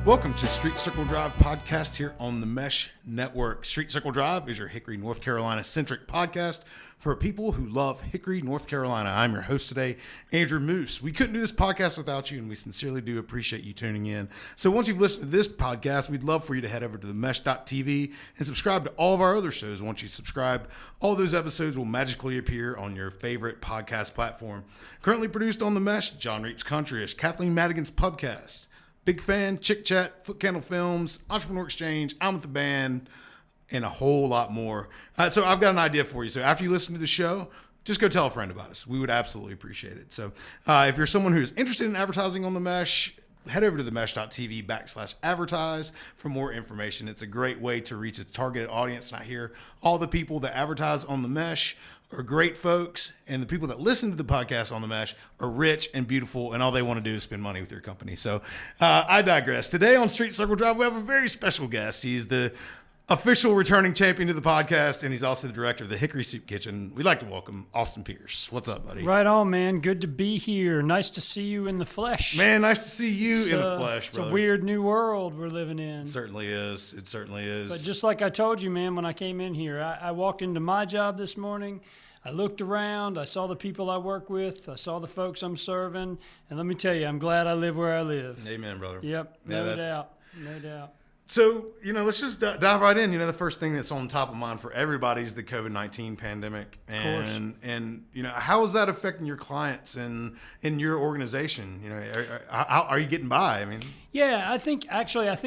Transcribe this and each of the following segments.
Welcome to Street Circle Drive podcast here on the Mesh Network. Street Circle Drive is your Hickory, North Carolina-centric podcast for people who love Hickory, North Carolina. I'm your host today, Andrew Moose. We couldn't do this podcast without you, and we sincerely do appreciate you tuning in. So once you've listened to this podcast, we'd love for you to head over to the mesh.tv and subscribe to all of our other shows. Once you subscribe, all those episodes will magically appear on your favorite podcast platform. Currently produced on the Mesh, John Reap's Countryish, Kathleen Madigan's Pubcast, Big Fan, Chick Chat, Foot Candle Films, Entrepreneur Exchange, I'm with the Band, and a whole lot more. So I've got an idea for you. So after you listen to the show, just go tell a friend about us. We would absolutely appreciate it. So if you're someone who's interested in advertising on the Mesh, head over to the mesh.tv/advertise for more information. It's a great way to reach a targeted audience. And I hear all the people that advertise on the Mesh are great folks, and the people that listen to the podcast on the Mesh are rich and beautiful, and all they want to do is spend money with your company. So I digress. Today on Street Circle Drive, we have a very special guest. He's the official returning champion to the podcast, and he's also the director of the Hickory Soup Kitchen. We'd like to welcome Austin Pearce. What's up, buddy? Right on, man. Good to be here. Nice to see you in the flesh. Man, nice to see you in the flesh, brother. It's a weird new world we're living in. It certainly is. It certainly is. But just like I told you, man, when I came in here, I walked into my job this morning. I looked around, I saw the people I work with, I saw the folks I'm serving, and let me tell you, I'm glad I live where I live. Amen, brother. Yep, no doubt. So, let's just dive right in. The first thing that's on top of mind for everybody is the COVID-19 pandemic. And how is that affecting your clients and in your organization? How are you getting by? Yeah, I think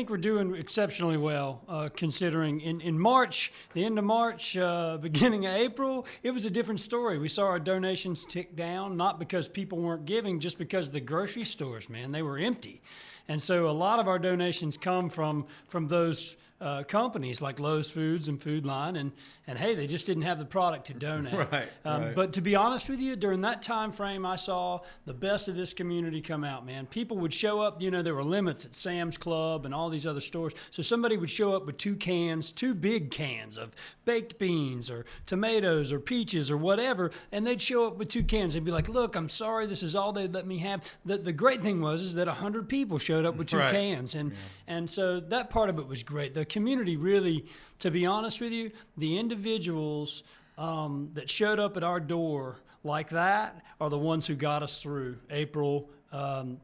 we're doing exceptionally well, considering in March, the end of March, beginning of April, it was a different story. We saw our donations tick down, not because people weren't giving, just because the grocery stores, man, they were empty. And so a lot of our donations come from those companies like Lowe's Foods and Food Line, and hey, they just didn't have the product to donate. Right. But to be honest with you, during that time frame, I saw the best of this community come out, man. People would show up, there were limits at Sam's Club and all these other stores. So somebody would show up with two big cans of baked beans or tomatoes or peaches or whatever, and they'd show up with two cans. They'd be like, look, I'm sorry, this is all they'd let me have. The great thing was that 100 people showed up with two cans, and so that part of it was great. The community really, to be honest with you, the individuals that showed up at our door like that are the ones who got us through April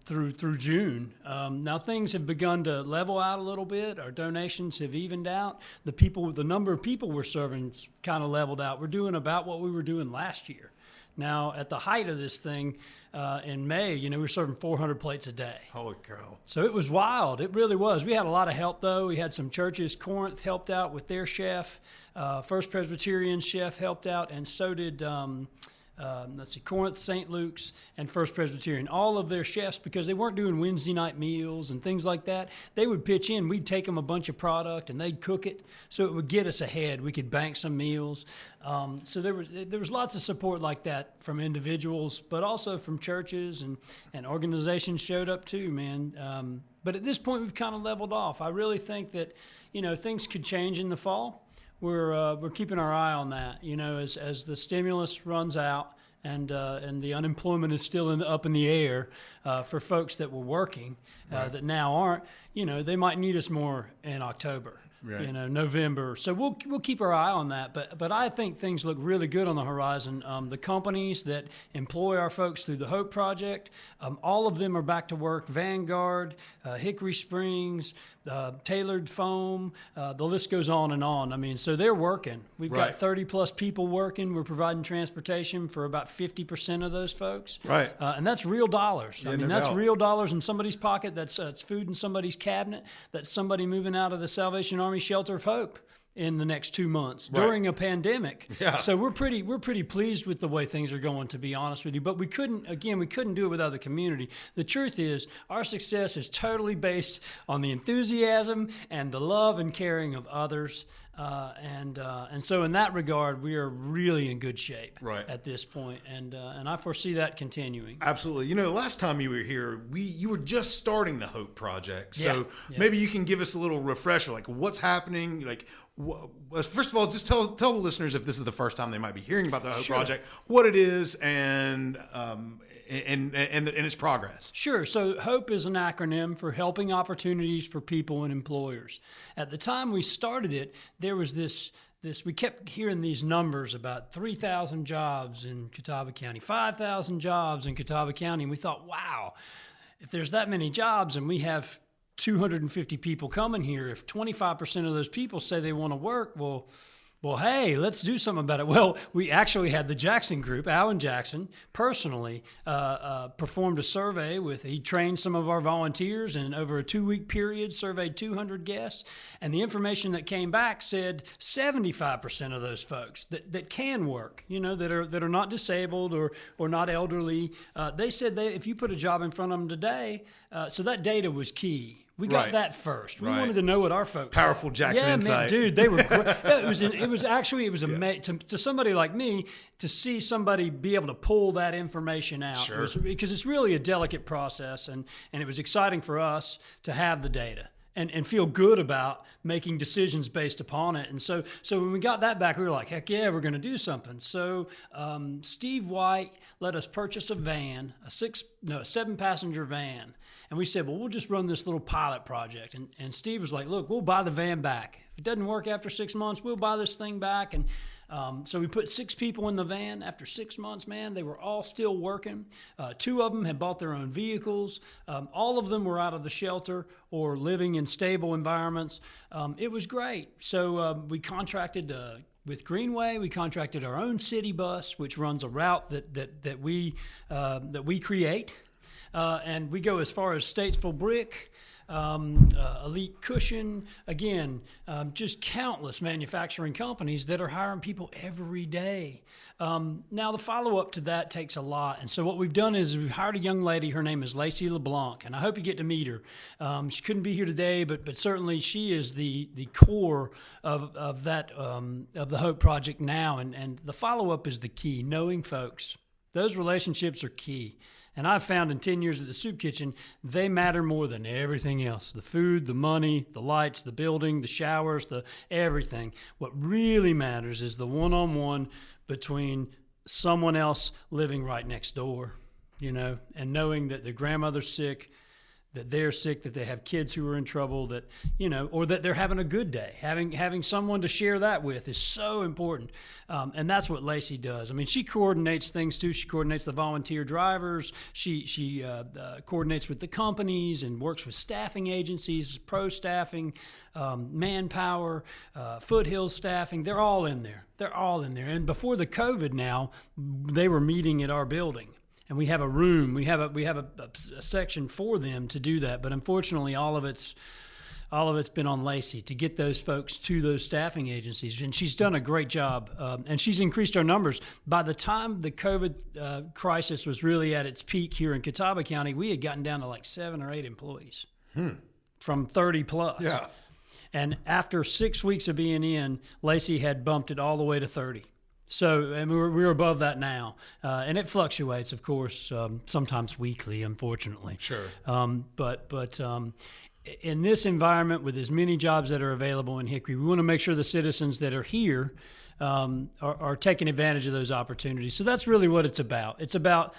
through June. Now things have begun to level out a little bit. Our donations have evened out. The number of people we're serving kind of leveled out. We're doing about what we were doing last year. Now, at the height of this thing in May, we were serving 400 plates a day. Holy cow. So it was wild. It really was. We had a lot of help, though. We had some churches. Corinth helped out with their chef. First Presbyterian chef helped out, and so did Corinth, St. Luke's, and First Presbyterian. All of their chefs, because they weren't doing Wednesday night meals and things like that, they would pitch in. We'd take them a bunch of product, and they'd cook it, so it would get us ahead. We could bank some meals. So there was lots of support like that from individuals, but also from churches and organizations showed up too, man. But at this point, we've kind of leveled off. I really think that, things could change in the fall. We're keeping our eye on that, as the stimulus runs out and the unemployment is still up in the air for folks that were working that now aren't. They might need us more in October. Right. November. So we'll keep our eye on that. But I think things look really good on the horizon. The companies that employ our folks through the Hope Project, all of them are back to work. Vanguard, Hickory Springs, Tailored Foam, the list goes on and on. So they're working. We've got 30 plus people working. We're providing transportation for about 50% of those folks. Right. And that's real dollars. Yeah, that's real dollars in somebody's pocket. That's food in somebody's cabinet. That's somebody moving out of the Salvation Army Shelter of Hope in the next 2 months during a pandemic. Yeah. So we're pretty pleased with the way things are going, to be honest with you. But we couldn't do it without the community. The truth is, our success is totally based on the enthusiasm and the love and caring of others. And so in that regard, we are really in good shape at this point, and I foresee that continuing. Absolutely. The last time you were here, you were just starting the Hope Project. So maybe you can give us a little refresher, like what's happening, like first of all, just tell the listeners, if this is the first time they might be hearing about the Hope Project, what it is, and in its progress? Sure. So HOPE is an acronym for Helping Opportunities for People and Employers. At the time we started it, there was this we kept hearing these numbers about 3,000 jobs in Catawba County, 5,000 jobs in Catawba County. And we thought, wow, if there's that many jobs and we have 250 people coming here, if 25% of those people say they want to work, well, hey, let's do something about it. Well, we actually had the Jackson group, Alan Jackson, personally performed a survey he trained some of our volunteers and over a 2-week period surveyed 200 guests. And the information that came back said 75% of those folks that can work, that are not disabled or not elderly, they said if you put a job in front of them today, so that data was key. We got that first. We wanted to know what our folks Powerful thought. Jackson insight. Man, dude, they were great. It was amazing to somebody like me to see somebody be able to pull that information out. Sure. Because it's really a delicate process, and it was exciting for us to have the data and feel good about making decisions based upon it. And so when we got that back, we were like, heck yeah, we're going to do something. So Steve White let us purchase a van, a 7-passenger van. And we said, well, we'll just run this little pilot project. And Steve was like, look, we'll buy the van back. If it doesn't work after 6 months, we'll buy this thing back. And so we put 6 people in the van. After 6 months, man, they were all still working. 2 of them had bought their own vehicles. All of them were out of the shelter or living in stable environments. It was great. So we contracted with Greenway. We contracted our own city bus, which runs a route that we create. And we go as far as Statesville Brick, Elite Cushion, again, just countless manufacturing companies that are hiring people every day. Now, the follow-up to that takes a lot. And so what we've done is we've hired a young lady. Her name is Lacey LeBlanc, and I hope you get to meet her. She couldn't be here today, but certainly she is the core of the Hope Project now. And the follow-up is the key, knowing folks. Those relationships are key. And I've found in 10 years at the Soup Kitchen, they matter more than everything else. The food, the money, the lights, the building, the showers, the everything. What really matters is the one-on-one between someone else living right next door, and knowing that their grandmother's sick, that they're sick, that they have kids who are in trouble, that, or that they're having a good day. Having someone to share that with is so important. And that's what Lacey does. I mean, she coordinates things too. She coordinates the volunteer drivers. She coordinates with the companies and works with staffing agencies, pro staffing, manpower, Foothill staffing. They're all in there. And before the COVID now, they were meeting at our building. And we have a room, we have a section for them to do that. But unfortunately, all of it's been on Lacey to get those folks to those staffing agencies. And she's done a great job. And she's increased our numbers. By the time the COVID crisis was really at its peak here in Catawba County, we had gotten down to like 7 or 8 employees from 30 plus. Yeah. And after 6 weeks of being in, Lacey had bumped it all the way to 30. So, and we're above that now, and it fluctuates, of course, sometimes weekly, unfortunately. Sure. But in this environment, with as many jobs that are available in Hickory, we want to make sure the citizens that are here are taking advantage of those opportunities. So that's really what it's about. It's about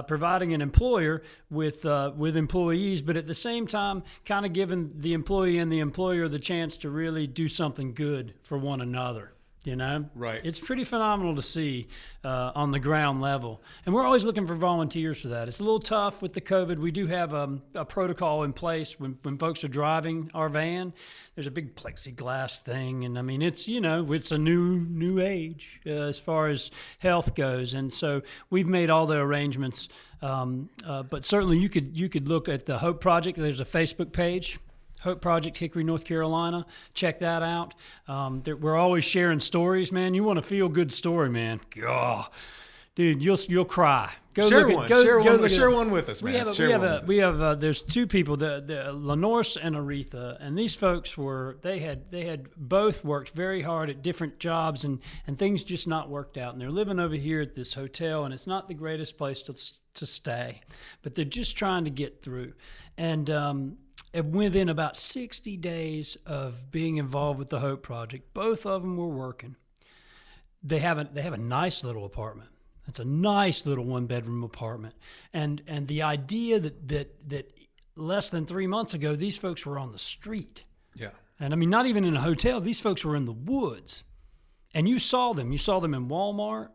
providing an employer with employees, but at the same time, kind of giving the employee and the employer the chance to really do something good for one another. Right. It's pretty phenomenal to see on the ground level. And we're always looking for volunteers for that. It's a little tough with the COVID. We do have a protocol in place when folks are driving our van. There's a big plexiglass thing. And I mean, it's a new age as far as health goes. And so we've made all the arrangements. But certainly you could look at the Hope Project. There's a Facebook page. Hope Project, Hickory, North Carolina. Check that out. We're always sharing stories, man. You want a feel-good story, man. God, dude, you'll cry. Share one with us, man. There's 2 people, the Lenore and Aretha, and these folks they had both worked very hard at different jobs, and things just not worked out. And they're living over here at this hotel, and it's not the greatest place to stay, but they're just trying to get through. And within about 60 days of being involved with the Hope Project, both of them were working. They have a nice little apartment. It's a nice little 1-bedroom apartment. And the idea that less than 3 months ago, these folks were on the street. Yeah. And I mean, not even in a hotel. These folks were in the woods. And you saw them. You saw them in Walmart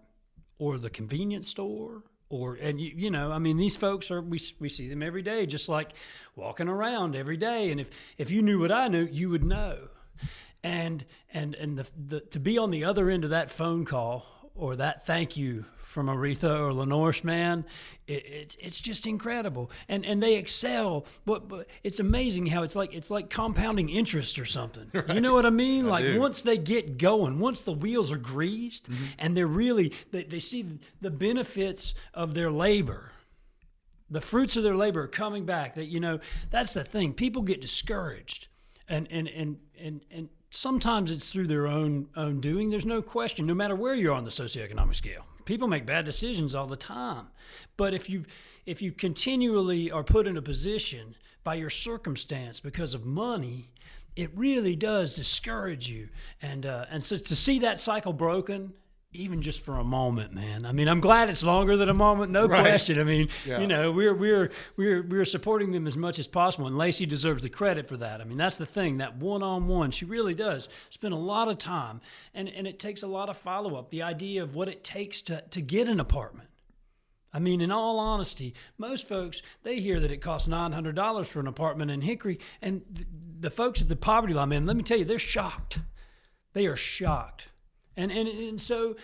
or the convenience store. You know, I mean, these folks we see them every day, just like walking around every day. And if you knew what I knew, you would know. And to be on the other end of that phone call or that thank you from Aretha or Lenore, man, it's just incredible. And they excel. But it's amazing how it's like compounding interest or something. Right. You know what I mean? Once they get going, once the wheels are greased, and they're really they see the benefits of their labor. The fruits of their labor are coming back. That, you know, that's the thing. People get discouraged, and sometimes it's through their own doing. There's no question. No matter where you are on the socioeconomic scale, people make bad decisions all the time. But if you continually are put in a position by your circumstance because of money, it really does discourage you. And so to see that cycle broken, even just for a moment, man. I mean, I'm glad it's longer than a moment, no question. I mean, you know, we're supporting them as much as possible, and Lacey deserves the credit for that. I mean, that's the thing, that one-on-one, she really does spend a lot of time, and it takes a lot of follow-up. The idea of what it takes to get an apartment. I mean, in all honesty, most folks, they hear that it costs $900 for an apartment in Hickory, and the folks at the poverty line, man, let me tell you, they're shocked. They are shocked. And so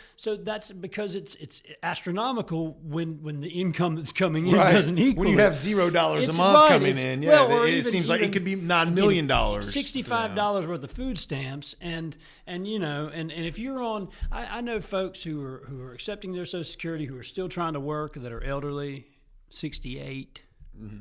that's because it's astronomical when the income that's coming in doesn't equal. When you have $0 a month coming in, it seems like it could be $9 million. $65 worth of food stamps, and you know, and if you're on, I know folks who are accepting their Social Security who are still trying to work that are elderly, 68,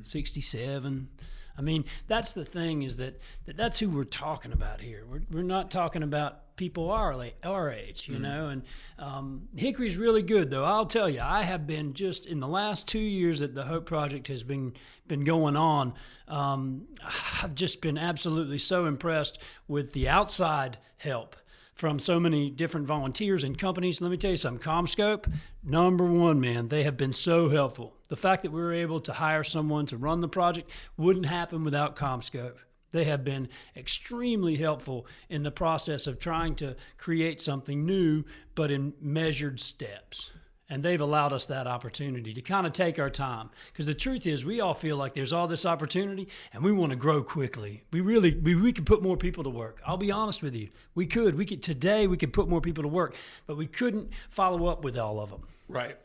67. I mean, that's the thing, is that's who we're talking about here. We're not talking about people our age, you know. And Hickory's really good, though. I'll tell you, I have been just in the last 2 years that the Hope Project has been going on. I've just been absolutely so impressed with the outside help from so many different volunteers and companies. Let me tell you something, CommScope, number one, man, they have been so helpful. The fact that we were able to hire someone to run the project wouldn't happen without CommScope. They have been extremely helpful in the process of trying to create something new, but in measured steps. And they've allowed us that opportunity to kind of take our time. Because the truth is, we all feel like there's all this opportunity and we want to grow quickly. We could put more people to work. I'll be honest with you. We could today we could put more people to work, but we couldn't follow up with all of them. Right.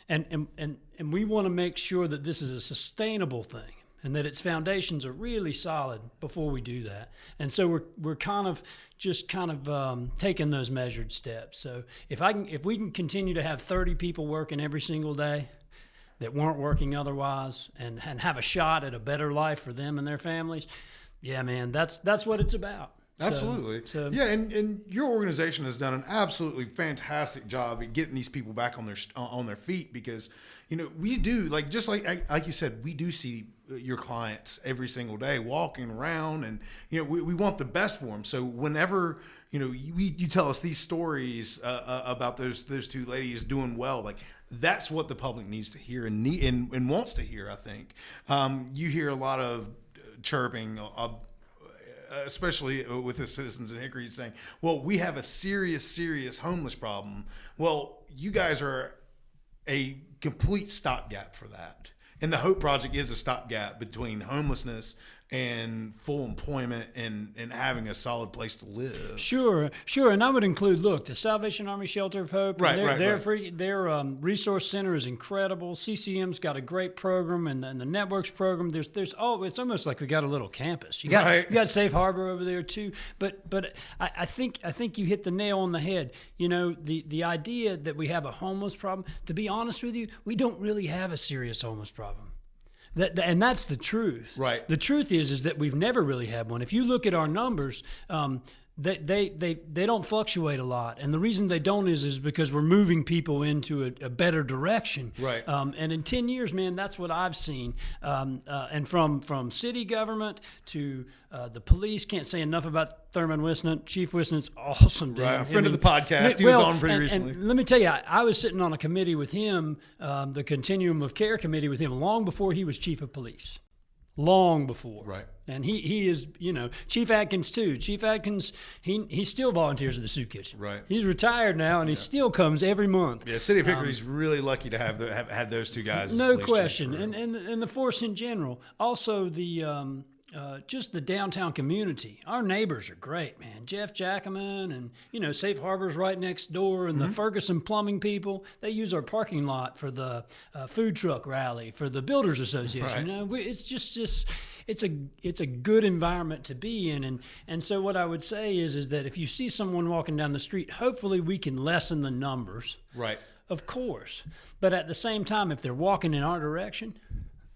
And we want to make sure that this is a sustainable thing, and that its foundations are really solid before we do that. And so we're kind of taking those measured steps. So if we can continue to have 30 people working every single day that weren't working otherwise, and have a shot at a better life for them and their families, yeah, man, that's what it's about. Absolutely. Yeah, and your organization has done an absolutely fantastic job at getting these people back on their feet, because, you know, we do, like you said, we do see your clients every single day walking around, and, you know, we want the best for them. So whenever, you know, you tell us these stories about those two ladies doing well, like, that's what the public needs to hear and wants to hear, I think. You hear a lot of chirping, especially with the citizens in Hickory, saying, well, we have a serious homeless problem. Well, you guys are a complete stopgap for that. And the Hope Project is a stopgap between homelessness and full employment and having a solid place to live. Sure. And I would include, look, the Salvation Army Shelter of Hope. Their resource center is incredible. CCM's got a great program, and the Networks program. It's almost like we got a little campus. You got Safe Harbor over there too. But I think you hit the nail on the head. You know, the idea that we have a homeless problem, to be honest with you, we don't really have a serious homeless problem. And that's the truth. Right. The truth is that we've never really had one. If you look at our numbers, they don't fluctuate a lot, and the reason they don't is because we're moving people into a better direction. Right. And in 10 years, man, that's what I've seen. And from city government to the police, can't say enough about Thurman Wisnant. Chief Wisnant's awesome, dude. Right. A friend of the podcast. He was on pretty recently. And let me tell you, I was sitting on a committee with him, the Continuum of Care committee with him, long before he was chief of police. Long before. Right. And he is, Chief Atkins too. Chief Atkins, he still volunteers at the soup kitchen. Right. He's retired now, and he still comes every month. Yeah, City of Hickory's really lucky to have had those two guys. As No police question. chiefs And the force in general. Also the just the downtown community. Our neighbors are great, man. Jeff Jackman and, Safe Harbor's right next door, and the Ferguson Plumbing people, they use our parking lot for the food truck rally, for the Builders Association. Right. It's just it's a good environment to be in. And so what I would say is that if you see someone walking down the street, hopefully we can lessen the numbers. Right. Of course. But at the same time, if they're walking in our direction,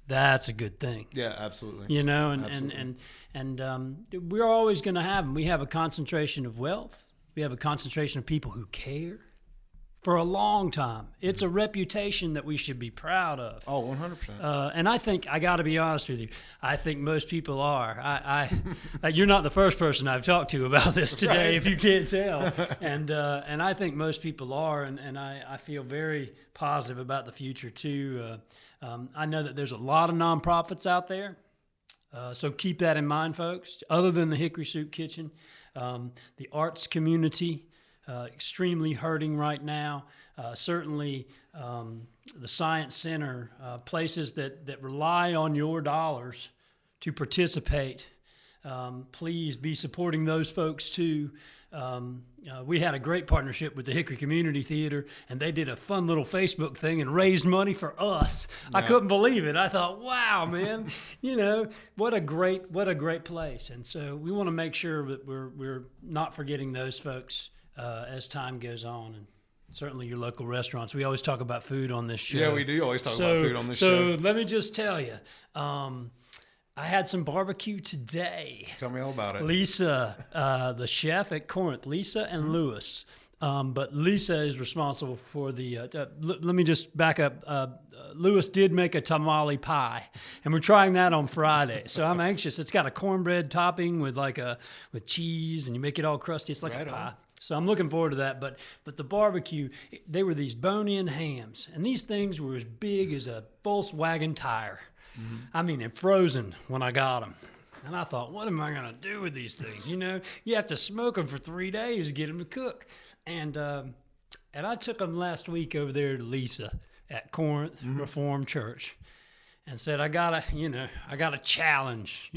that's a good thing. Yeah, absolutely. And we're always going to have them. We have a concentration of wealth. We have a concentration of people who care for a long time. It's a reputation that we should be proud of. Oh, 100%. And I think, I got to be honest with you, I think most people are. You're not the first person I've talked to about this today, Right. if you can't tell. And I think most people are, and I feel very positive about the future too. I know that there's a lot of nonprofits out there, so keep that in mind, folks. Other than the Hickory Soup Kitchen, the arts community, extremely hurting right now. Certainly the Science Center, places that rely on your dollars to participate. Please be supporting those folks too. We had a great partnership with the Hickory Community Theater, and they did a fun little Facebook thing and raised money for us. Yeah. I couldn't believe it. I thought, wow, man, what a great place. And so we want to make sure that we're not forgetting those folks as time goes on. And certainly your local restaurants. We always talk about food on this show. Yeah, we do always talk about food on this show. So let me just tell you, I had some barbecue today. Tell me all about it. Lisa, the chef at Corinth, Lisa and Lewis. But Lisa is responsible for the, let me just back up. Lewis did make a tamale pie, and we're trying that on Friday. So I'm anxious. It's got a cornbread topping with with cheese, and you make it all crusty. It's like a pie. So I'm looking forward to that. But the barbecue, they were these bone-in hams, and these things were as big as a Volkswagen tire. Mm-hmm. I mean, and frozen when I got them. And I thought, what am I going to do with these things? You have to smoke them for 3 days to get them to cook. And I took them last week over there to Lisa at Corinth Reformed Church and said, I got a challenge.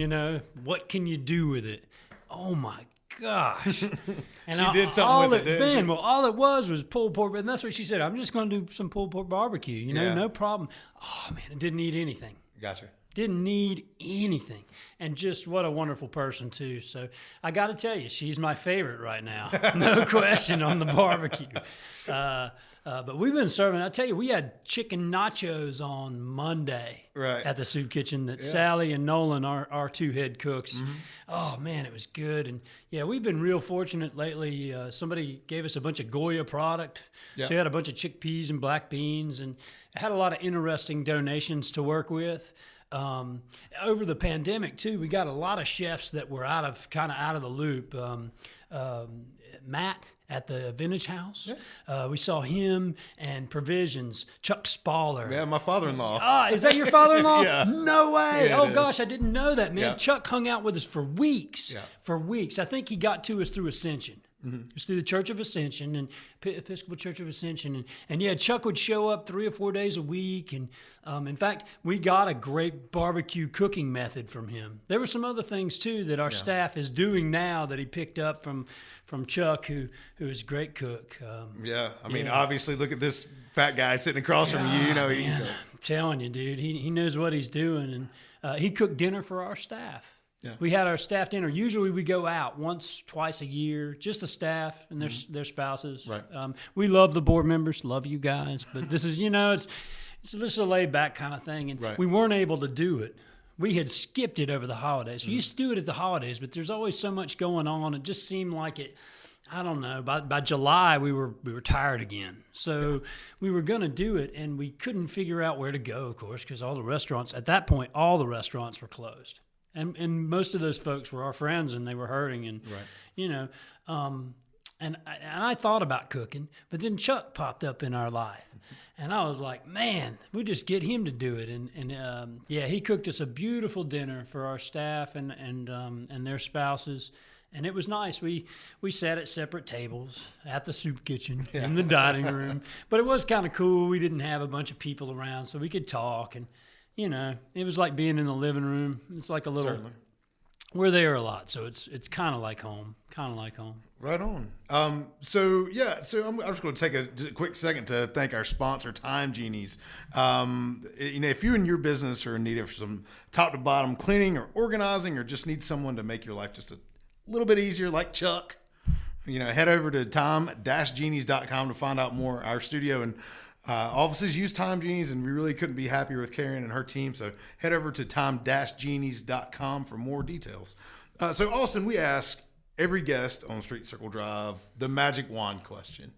What can you do with it? Oh my gosh. And she did something with it, didn't she? Well, all it was pulled pork, and that's what she said. I'm just going to do some pulled pork barbecue, no problem. Oh man, it didn't need anything. Gotcha. Didn't need anything. And just what a wonderful person, too. So I got to tell you, she's my favorite right now. No question on the barbecue. But we've been serving, I tell you, we had chicken nachos on Monday at the soup kitchen that Sally and Nolan, our two head cooks. Mm-hmm. Oh, man, it was good. And, yeah, we've been real fortunate lately. Somebody gave us a bunch of Goya product. Yep. So we had a bunch of chickpeas and black beans, and had a lot of interesting donations to work with. Over the pandemic too, we got a lot of chefs that were kind of out of the loop. Matt at the Vintage House, we saw him, and Provisions, Chuck Spaller. Yeah, my father-in-law. Is that your father-in-law? Yeah. No way. Yeah, oh gosh, I didn't know that, man. Yeah. Chuck hung out with us for weeks. Yeah. For weeks. I think he got to us through Ascension. Mm-hmm. It was through the Church of Ascension and Episcopal Church of Ascension, and yeah, Chuck would show up 3 or 4 days a week, and in fact, we got a great barbecue cooking method from him. There were some other things too that our staff is doing now that he picked up from Chuck, who is a great cook. I mean, obviously, look at this fat guy sitting across from you. I'm telling you, dude, he knows what he's doing, and he cooked dinner for our staff. Yeah. We had our staff dinner. Usually we go out once, twice a year, just the staff and their spouses. Right. We love the board members, love you guys, but this is, it's just a laid back kind of thing. And we weren't able to do it we had skipped it over the holidays. We used to do it at the holidays, but there's always so much going on. It just seemed like it. I don't know. By July, we were tired again. So we were going to do it, and we couldn't figure out where to go, of course, because all the restaurants, at that point, all the restaurants were closed. And most of those folks were our friends, and they were hurting. And, and I thought about cooking, but then Chuck popped up in our life. And I was like, man, we'll just get him to do it. And he cooked us a beautiful dinner for our staff and their spouses. And it was nice. We sat at separate tables at the soup kitchen in the dining room. But it was kind of cool. We didn't have a bunch of people around, so we could talk. And, it was like being in the living room. It's like a little... Certainly. We're there a lot, so it's kind of like home. Right on. So I'm just going to take a quick second to thank our sponsor, Time Genies. If you and your business are in need of some top to bottom cleaning or organizing, or just need someone to make your life just a little bit easier, like Chuck, head over to time-genies.com to find out more. Our studio and offices use Time Genies, and we really couldn't be happier with Karen and her team. So head over to time-genies.com for more details. So Austin, we ask every guest on Street Circle Drive the magic wand question.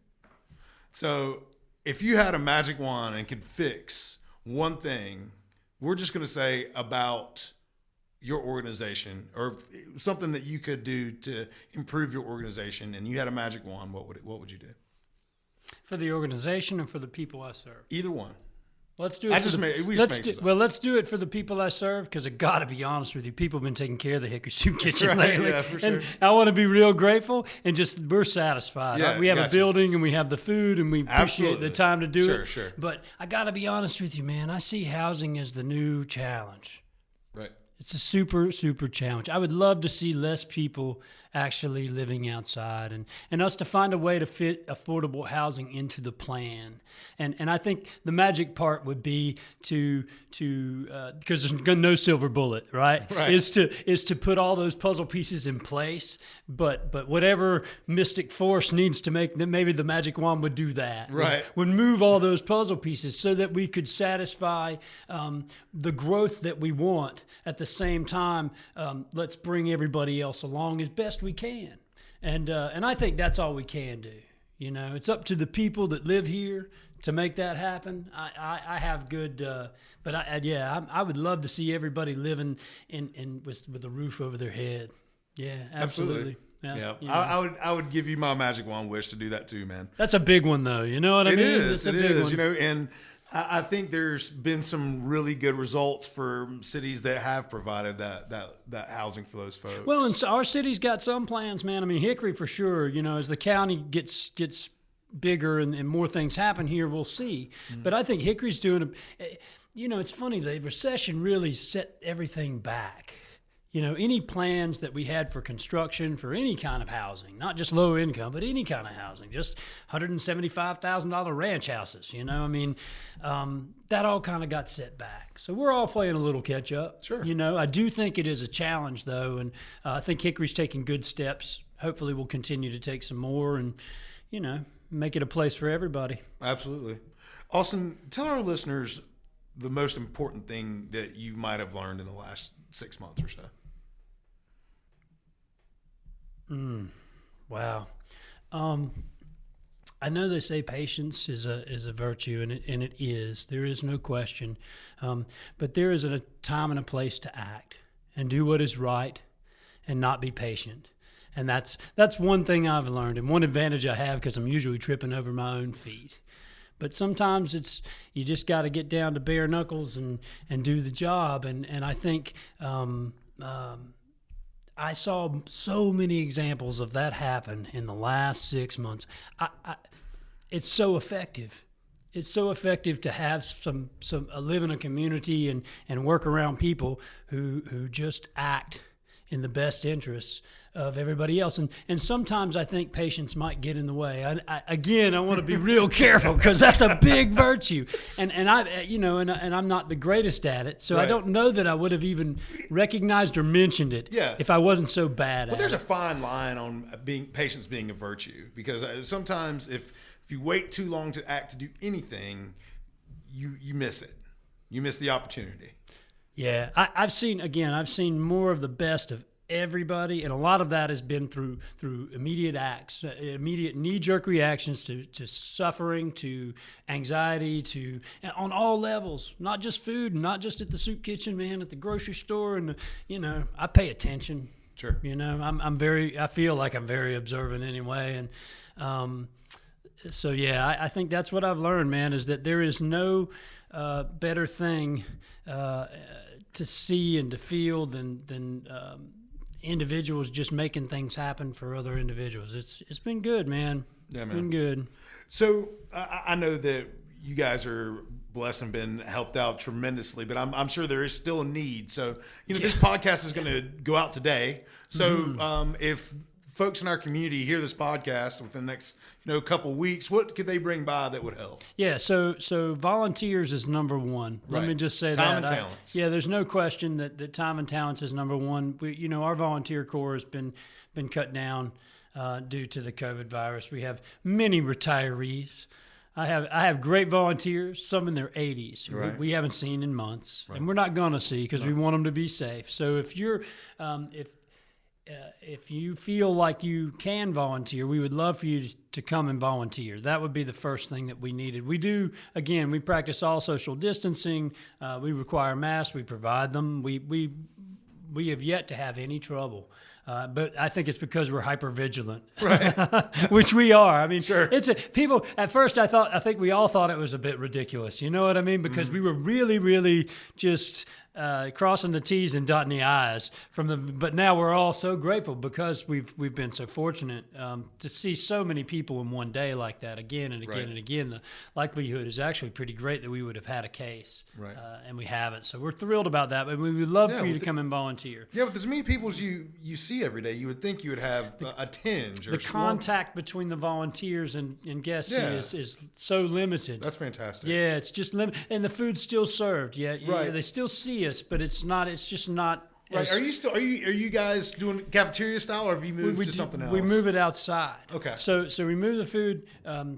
So if you had a magic wand and could fix one thing, we're just going to say about your organization, or something that you could do to improve your organization, and you had a magic wand, what would you do? For the organization or for the people I serve? Either one. Let's do it. Let's do it for the people I serve, because I got to be honest with you, people have been taking care of the Hickory Soup Kitchen lately. Yeah, for sure. And I want to be real grateful, and we're satisfied. Yeah, we have a building, and we have the food, and we appreciate the time to do it. Sure. But I got to be honest with you, man. I see housing as the new challenge. Right. It's a super, super challenge. I would love to see less people actually living outside, and us to find a way to fit affordable housing into the plan. And I think the magic part would be to because there's no silver bullet, right? Is to put all those puzzle pieces in place. But whatever mystic force needs to make, then maybe the magic wand would do that. Right. Would move all those puzzle pieces so that we could satisfy the growth that we want. At the same time, let's bring everybody else along as best we can. And I think that's all we can do. It's up to the people that live here to make that happen. I have good, but I would love to see everybody living in with a roof over their head. Yeah, absolutely. Yeah. I would give you my magic wand wish to do that too, man. That's a big one, though. You know what I mean? It is. And I think there's been some really good results for cities that have provided that housing for those folks. Well, and so our city's got some plans, man. I mean, Hickory for sure. As the county gets bigger and more things happen here, we'll see. Mm-hmm. But I think Hickory's doing it's funny. The recession really set everything back. Any plans that we had for construction, for any kind of housing, not just low income, but any kind of housing, just $175,000 ranch houses, that all kind of got set back. So we're all playing a little catch up. Sure. I do think it is a challenge, though, and I think Hickory's taking good steps. Hopefully we'll continue to take some more and, make it a place for everybody. Absolutely. Austin, tell our listeners the most important thing that you might have learned in the last 6 months or so. Wow. I know they say patience is a virtue, and it is. There is no question. But there is a time and a place to act and do what is right and not be patient. And that's one thing I've learned, and one advantage I have, because I'm usually tripping over my own feet. But sometimes you just got to get down to bare knuckles and do the job. And I think I saw so many examples of that happen in the last 6 months. It's so effective. It's so effective to have live in a community and work around people who just act in the best interests of everybody else. And sometimes I think patience might get in the way. I want to be real careful, because that's a big virtue. And I'm not the greatest at it. So right. I don't know that I would have even recognized or mentioned it if I wasn't so bad at it. There's a fine line on patience being a virtue, because sometimes if you wait too long to act, to do anything, you miss it. You miss the opportunity. Yeah, I've seen more of the best of everybody, and a lot of that has been through immediate acts, immediate knee-jerk reactions to suffering, to anxiety, to on all levels, not just food, not just at the soup kitchen, man, at the grocery store, and I pay attention. Sure. I feel like I'm very observant anyway, and so yeah, I think that's what I've learned, man, is that there is no better thing to see and to feel than individuals just making things happen for other individuals. It's been good, man. Yeah, man. It's been good. So I know that you guys are blessed and been helped out tremendously, but I'm sure there is still a need. So this podcast is going to go out today. So if folks in our community hear this podcast within the next couple weeks, what could they bring by that would help? Yeah, so volunteers is number one. Let me just say time that. and talents. There's no question that time and talents is number one. Our volunteer corps has been cut down due to the COVID virus. We have many retirees. I have great volunteers, some in their 80s. Right. We haven't seen in months, and we're not going to see because we want them to be safe. So if you're if you feel like you can volunteer, we would love for you to come and volunteer. That would be the first thing that we needed. We practice all social distancing. We require masks. We provide them. We have yet to have any trouble. But I think it's because we're hyper vigilant, right? Which we are. I mean, sure. People. At first, I think we all thought it was a bit ridiculous. You know what I mean? Because we were really, really just crossing the T's and dotting the I's but now we're all so grateful because we've been so fortunate to see so many people in one day like that again and again and again. The likelihood is actually pretty great that we would have had a case, right? And we haven't. So we're thrilled about that. But we would love for you to come and volunteer. Yeah, with as many people as you see every day, you would think you would have a tinge. The contact between the volunteers and guests is so limited. That's fantastic. Yeah, it's just limited, and the food's still served. Yeah, right. They still see us, but it's not. It's just not. Right. Are you guys doing cafeteria style, or have you moved to something else? We move it outside. Okay. So we move the food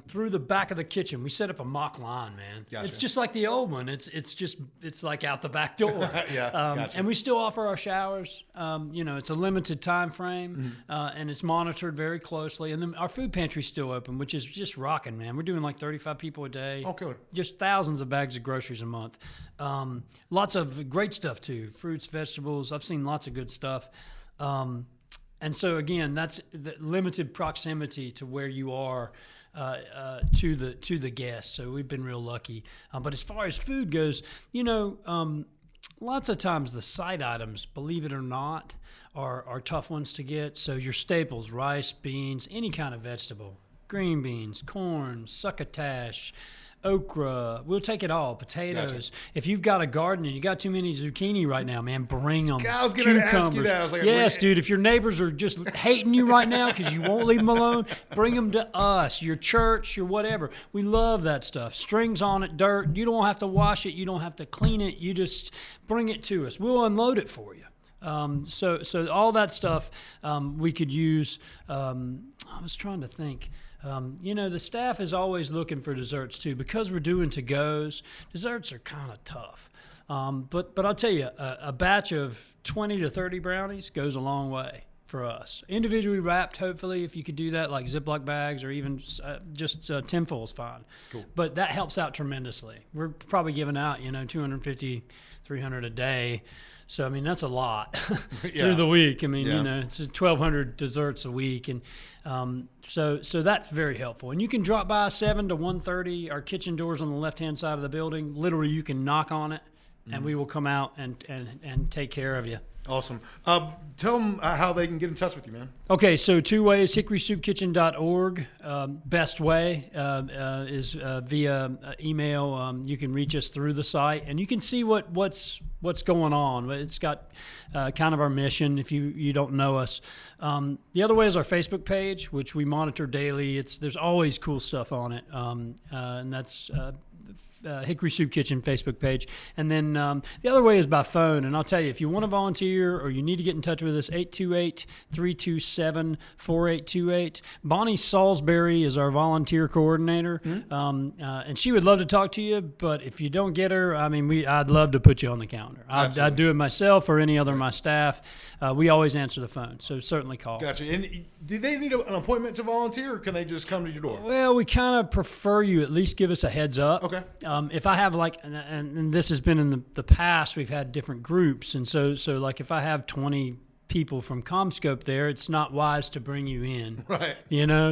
through the back of the kitchen. We set up a mock line, man. Gotcha. It's just like the old one. It's like out the back door. Yeah. Gotcha. And we still offer our showers. It's a limited time frame, and it's monitored very closely. And then our food pantry's still open, which is just rocking, man. We're doing like 35 people a day. Oh, killer. Just thousands of bags of groceries a month. Lots of great stuff too. Fruits, vegetables. I've seen lots of good stuff. And so again, that's the limited proximity to where you are to the guests. So we've been real lucky. But as far as food goes, lots of times the side items, believe it or not, are tough ones to get. So your staples, rice, beans, any kind of vegetable, green beans, corn, succotash, okra, we'll take it all. Potatoes. Gotcha. If you've got a garden and you got too many zucchini right now, man, bring them. I was going to ask you that. I was like, yes, dude. If your neighbors are just hating you right now because you won't leave them alone, bring them to us. Your church, your whatever. We love that stuff. Strings on it, dirt. You don't have to wash it. You don't have to clean it. You just bring it to us. We'll unload it for you. So all that stuff we could use. I was trying to think. The staff is always looking for desserts too. Because we're doing to-goes, desserts are kind of tough. But I'll tell you, a batch of 20 to 30 brownies goes a long way for us. Individually wrapped, hopefully, if you could do that, like Ziploc bags or even just tinfoil is fine. Cool. But that helps out tremendously. We're probably giving out, 250, 300 a day. So, I mean, that's a lot through the week. I mean, it's 1,200 desserts a week. And so that's very helpful. And you can drop by 7 to 1:30. Our kitchen door's on the left-hand side of the building. Literally, you can knock on it, and we will come out and take care of you. Awesome. Tell them how they can get in touch with you, man. Okay, so 2 ways, hickorysoupkitchen.org. Best way is via email. You can reach us through the site, and you can see what's going on. It's got kind of our mission if you don't know us. The other way is our Facebook page, which we monitor daily. There's always cool stuff on it, and that's Hickory Soup Kitchen Facebook page. And then the other way is by phone. And I'll tell you, if you want to volunteer or you need to get in touch with us, 828-327-4828. Bonnie Salisbury is our volunteer coordinator. And she would love to talk to you, but if you don't get her, I mean, I'd love to put you on the calendar. I'd do it myself or any other of my staff. We always answer the phone, so certainly call. Gotcha. And do they need an appointment to volunteer, or can they just come to your door? Well, we kind of prefer you at least give us a heads up. Okay. If I have and this has been in the past, we've had different groups, and so like if I have 20 people from CommScope there, it's not wise to bring you in. Right.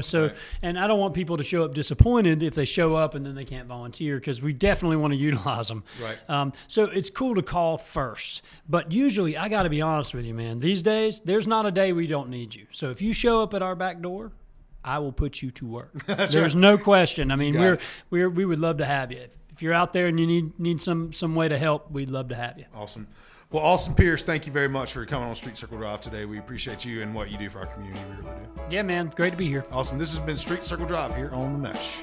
So, right. And I don't want people to show up disappointed if they show up and then they can't volunteer, because we definitely want to utilize them. Right. So it's cool to call first. But usually, I got to be honest with you, man, these days, there's not a day we don't need you. So if you show up at our back door, I will put you to work. There's no question. I mean, we would love to have you. If you're out there and you need some way to help, we'd love to have you. Awesome. Well, Austin Pearce, thank you very much for coming on Street Circle Drive today. We appreciate you and what you do for our community. We really do. Yeah, man. Great to be here. Awesome. This has been Street Circle Drive here on The Mesh.